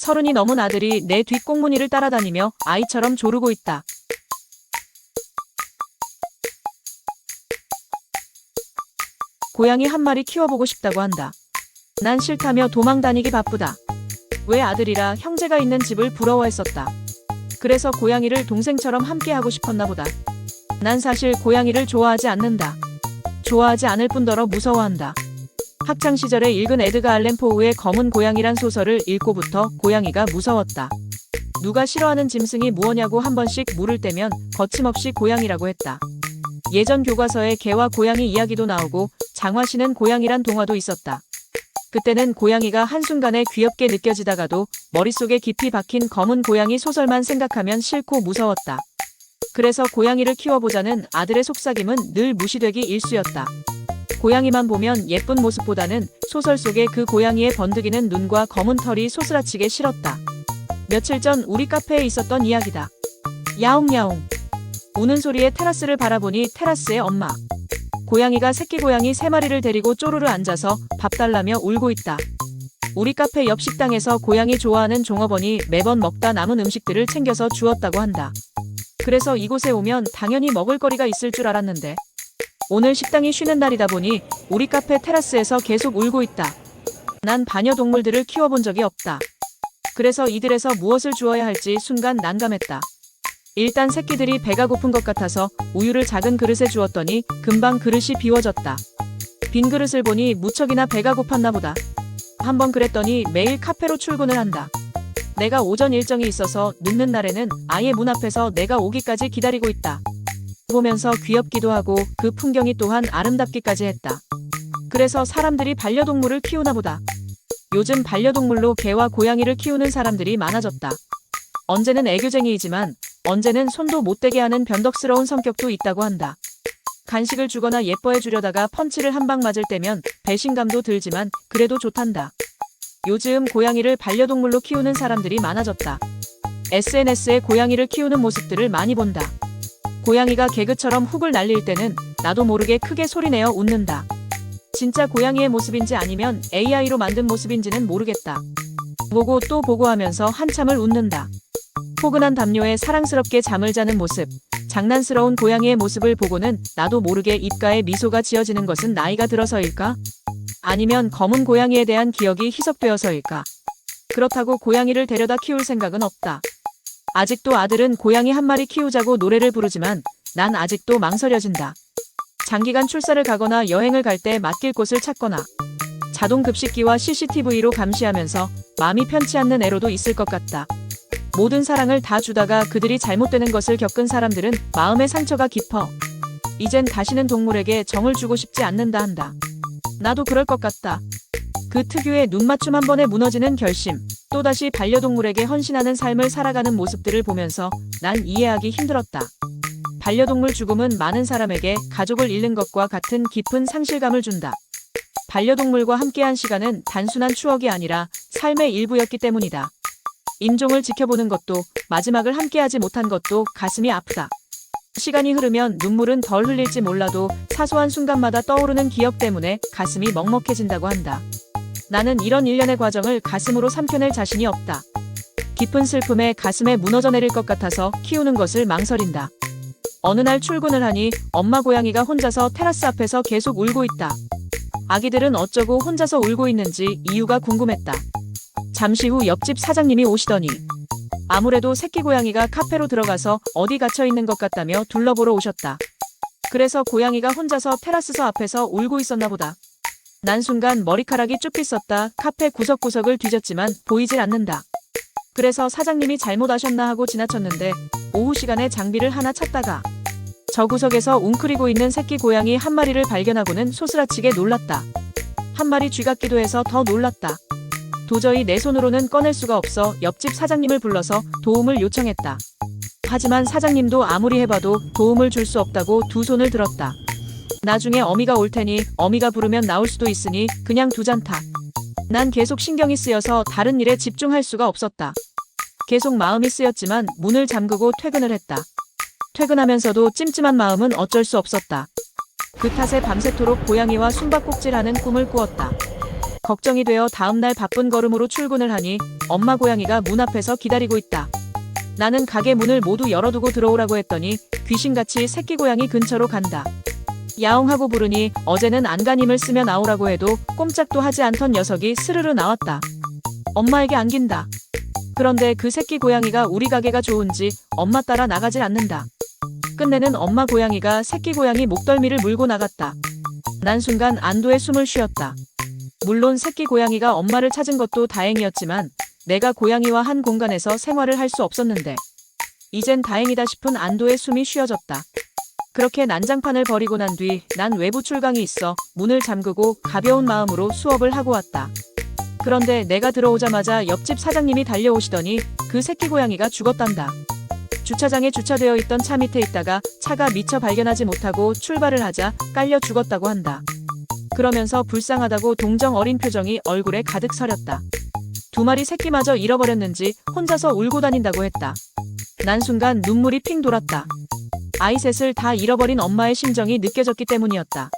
30이 넘은 아들이 내 뒷꽁무니를 따라다니며 아이처럼 조르고 있다. 고양이 한 마리 키워보고 싶다고 한다. 난 싫다며 도망 다니기 바쁘다. 왜 아들이라 형제가 있는 집을 부러워했었다. 그래서 고양이를 동생처럼 함께하고 싶었나 보다. 난 사실 고양이를 좋아하지 않는다. 좋아하지 않을 뿐더러 무서워한다. 학창시절에 읽은 에드가 알렌 포우의 검은 고양이란 소설을 읽고부터 고양이가 무서웠다. 누가 싫어하는 짐승이 무엇냐고 한 번씩 물을 때면 거침없이 고양이라고 했다. 예전 교과서에 개와 고양이 이야기도 나오고 장화신은 고양이란 동화도 있었다. 그때는 고양이가 한순간에 귀엽게 느껴지다가도 머릿속에 깊이 박힌 검은 고양이 소설만 생각하면 싫고 무서웠다. 그래서 고양이를 키워보자는 아들의 속삭임은 늘 무시되기 일쑤였다. 고양이만 보면 예쁜 모습보다는 소설 속의 그 고양이의 번득이는 눈과 검은 털이 소스라치게 싫었다. 며칠 전 우리 카페에 있었던 이야기다. 야옹야옹. 우는 소리에 테라스를 바라보니 테라스의 엄마. 고양이가 새끼 고양이 3마리를 데리고 쪼르르 앉아서 밥 달라며 울고 있다. 우리 카페 옆 식당에서 고양이 좋아하는 종업원이 매번 먹다 남은 음식들을 챙겨서 주었다고 한다. 그래서 이곳에 오면 당연히 먹을거리가 있을 줄 알았는데 오늘 식당이 쉬는 날이다 보니 우리 카페 테라스에서 계속 울고 있다. 난 반려동물들을 키워본 적이 없다. 그래서 이들에서 무엇을 주어야 할지 순간 난감했다. 일단 새끼들이 배가 고픈 것 같아서 우유를 작은 그릇에 주었더니 금방 그릇이 비워졌다. 빈 그릇을 보니 무척이나 배가 고팠나 보다. 한번 그랬더니 매일 카페로 출근을 한다. 내가 오전 일정이 있어서 늦는 날에는 아예 문 앞에서 내가 오기까지 기다리고 있다. 보면서 귀엽기도 하고 그 풍경이 또한 아름답기까지 했다. 그래서 사람들이 반려동물을 키우나 보다. 요즘 반려동물로 개와 고양이를 키우는 사람들이 많아졌다. 언제는 애교쟁이이지만 언제는 손도 못 대게 하는 변덕스러운 성격도 있다고 한다. 간식을 주거나 예뻐해 주려다가 펀치를 한 방 맞을 때면 배신감도 들지만 그래도 좋단다. 요즘 고양이를 반려동물로 키우는 사람들이 많아졌다. SNS에 고양이를 키우는 모습들을 많이 본다. 고양이가 개그처럼 훅을 날릴 때는 나도 모르게 크게 소리내어 웃는다. 진짜 고양이의 모습인지 아니면 AI로 만든 모습인지는 모르겠다. 보고 또 보고 하면서 한참을 웃는다. 포근한 담요에 사랑스럽게 잠을 자는 모습, 장난스러운 고양이의 모습을 보고는 나도 모르게 입가에 미소가 지어지는 것은 나이가 들어서일까? 아니면 검은 고양이에 대한 기억이 희석되어서일까? 그렇다고 고양이를 데려다 키울 생각은 없다. 아직도 아들은 고양이 한 마리 키우자고 노래를 부르지만 난 아직도 망설여진다. 장기간 출사를 가거나 여행을 갈 때 맡길 곳을 찾거나 자동 급식기와 CCTV로 감시하면서 마음이 편치 않는 애로도 있을 것 같다. 모든 사랑을 다 주다가 그들이 잘못되는 것을 겪은 사람들은 마음의 상처가 깊어. 이젠 다시는 동물에게 정을 주고 싶지 않는다 한다. 나도 그럴 것 같다. 그 특유의 눈맞춤 한 번에 무너지는 결심, 또다시 반려동물에게 헌신하는 삶을 살아가는 모습들을 보면서 난 이해하기 힘들었다. 반려동물 죽음은 많은 사람에게 가족을 잃는 것과 같은 깊은 상실감을 준다. 반려동물과 함께한 시간은 단순한 추억이 아니라 삶의 일부였기 때문이다. 임종을 지켜보는 것도 마지막을 함께하지 못한 것도 가슴이 아프다. 시간이 흐르면 눈물은 덜 흘릴지 몰라도 사소한 순간마다 떠오르는 기억 때문에 가슴이 먹먹해진다고 한다. 나는 이런 일련의 과정을 가슴으로 삼켜낼 자신이 없다. 깊은 슬픔에 가슴에 무너져 내릴 것 같아서 키우는 것을 망설인다. 어느 날 출근을 하니 엄마 고양이가 혼자서 테라스 앞에서 계속 울고 있다. 아기들은 어쩌고 혼자서 울고 있는지 이유가 궁금했다. 잠시 후 옆집 사장님이 오시더니 아무래도 새끼 고양이가 카페로 들어가서 어디 갇혀 있는 것 같다며 둘러보러 오셨다. 그래서 고양이가 혼자서 테라스서 앞에서 울고 있었나 보다. 난 순간 머리카락이 쭉 빗었다. 카페 구석구석을 뒤졌지만 보이질 않는다. 그래서 사장님이 잘못하셨나 하고 지나쳤는데 오후 시간에 장비를 하나 찾다가 저 구석에서 웅크리고 있는 새끼 고양이 한 마리를 발견하고는 소스라치게 놀랐다. 한 마리 쥐 같기도 해서 더 놀랐다. 도저히 내 손으로는 꺼낼 수가 없어 옆집 사장님을 불러서 도움을 요청했다. 하지만 사장님도 아무리 해봐도 도움을 줄 수 없다고 두 손을 들었다. 나중에 어미가 올 테니 어미가 부르면 나올 수도 있으니 그냥 두잔타. 난 계속 신경이 쓰여서 다른 일에 집중할 수가 없었다. 계속 마음이 쓰였지만 문을 잠그고 퇴근을 했다. 퇴근하면서도 찜찜한 마음은 어쩔 수 없었다. 그 탓에 밤새도록 고양이와 숨바꼭질하는 꿈을 꾸었다. 걱정이 되어 다음날 바쁜 걸음으로 출근을 하니 엄마 고양이가 문 앞에서 기다리고 있다. 나는 가게 문을 모두 열어두고 들어오라고 했더니 귀신같이 새끼 고양이 근처로 간다. 야옹하고 부르니 어제는 안간힘을 쓰며 나오라고 해도 꼼짝도 하지 않던 녀석이 스르르 나왔다. 엄마에게 안긴다. 그런데 그 새끼 고양이가 우리 가게가 좋은지 엄마 따라 나가질 않는다. 끝내는 엄마 고양이가 새끼 고양이 목덜미를 물고 나갔다. 난 순간 안도의 숨을 쉬었다. 물론 새끼 고양이가 엄마를 찾은 것도 다행이었지만 내가 고양이와 한 공간에서 생활을 할 수 없었는데 이젠 다행이다 싶은 안도의 숨이 쉬어졌다. 그렇게 난장판을 벌이고 난 뒤 난 외부 출강이 있어 문을 잠그고 가벼운 마음으로 수업을 하고 왔다. 그런데 내가 들어오자마자 옆집 사장님이 달려오시더니 그 새끼 고양이가 죽었단다. 주차장에 주차되어 있던 차 밑에 있다가 차가 미처 발견하지 못하고 출발을 하자 깔려 죽었다고 한다. 그러면서 불쌍하다고 동정 어린 표정이 얼굴에 가득 서렸다. 두 마리 새끼마저 잃어버렸는지 혼자서 울고 다닌다고 했다. 난 순간 눈물이 핑 돌았다. 아이 셋을 다 잃어버린 엄마의 심정이 느껴졌기 때문이었다.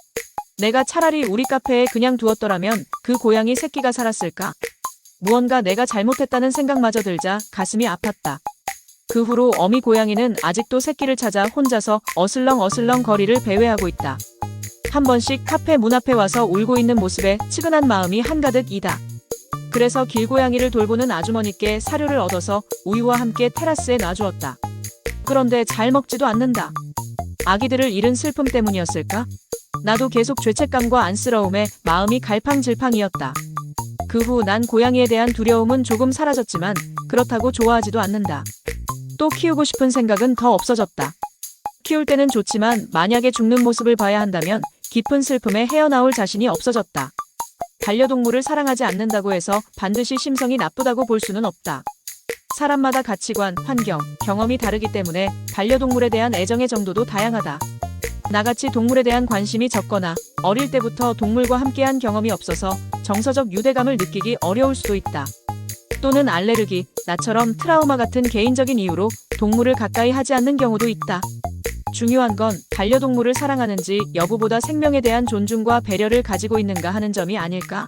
내가 차라리 우리 카페에 그냥 두었더라면 그 고양이 새끼가 살았을까? 무언가 내가 잘못했다는 생각마저 들자 가슴이 아팠다. 그 후로 어미 고양이는 아직도 새끼를 찾아 혼자서 어슬렁어슬렁 거리를 배회하고 있다. 한 번씩 카페 문 앞에 와서 울고 있는 모습에 측은한 마음이 한가득이다. 그래서 길고양이를 돌보는 아주머니께 사료를 얻어서 우유와 함께 테라스에 놔주었다. 그런데 잘 먹지도 않는다. 아기들을 잃은 슬픔 때문이었을까? 나도 계속 죄책감과 안쓰러움에 마음이 갈팡질팡이었다. 그 후 난 고양이에 대한 두려움은 조금 사라졌지만 그렇다고 좋아하지도 않는다. 또 키우고 싶은 생각은 더 없어졌다. 키울 때는 좋지만 만약에 죽는 모습을 봐야 한다면 깊은 슬픔에 헤어나올 자신이 없어졌다. 반려동물을 사랑하지 않는다고 해서 반드시 심성이 나쁘다고 볼 수는 없다. 사람마다 가치관, 환경, 경험이 다르기 때문에 반려동물에 대한 애정의 정도도 다양하다. 나같이 동물에 대한 관심이 적거나 어릴 때부터 동물과 함께한 경험이 없어서 정서적 유대감을 느끼기 어려울 수도 있다. 또는 알레르기, 나처럼 트라우마 같은 개인적인 이유로 동물을 가까이 하지 않는 경우도 있다. 중요한 건 반려동물을 사랑하는지 여부보다 생명에 대한 존중과 배려를 가지고 있는가 하는 점이 아닐까?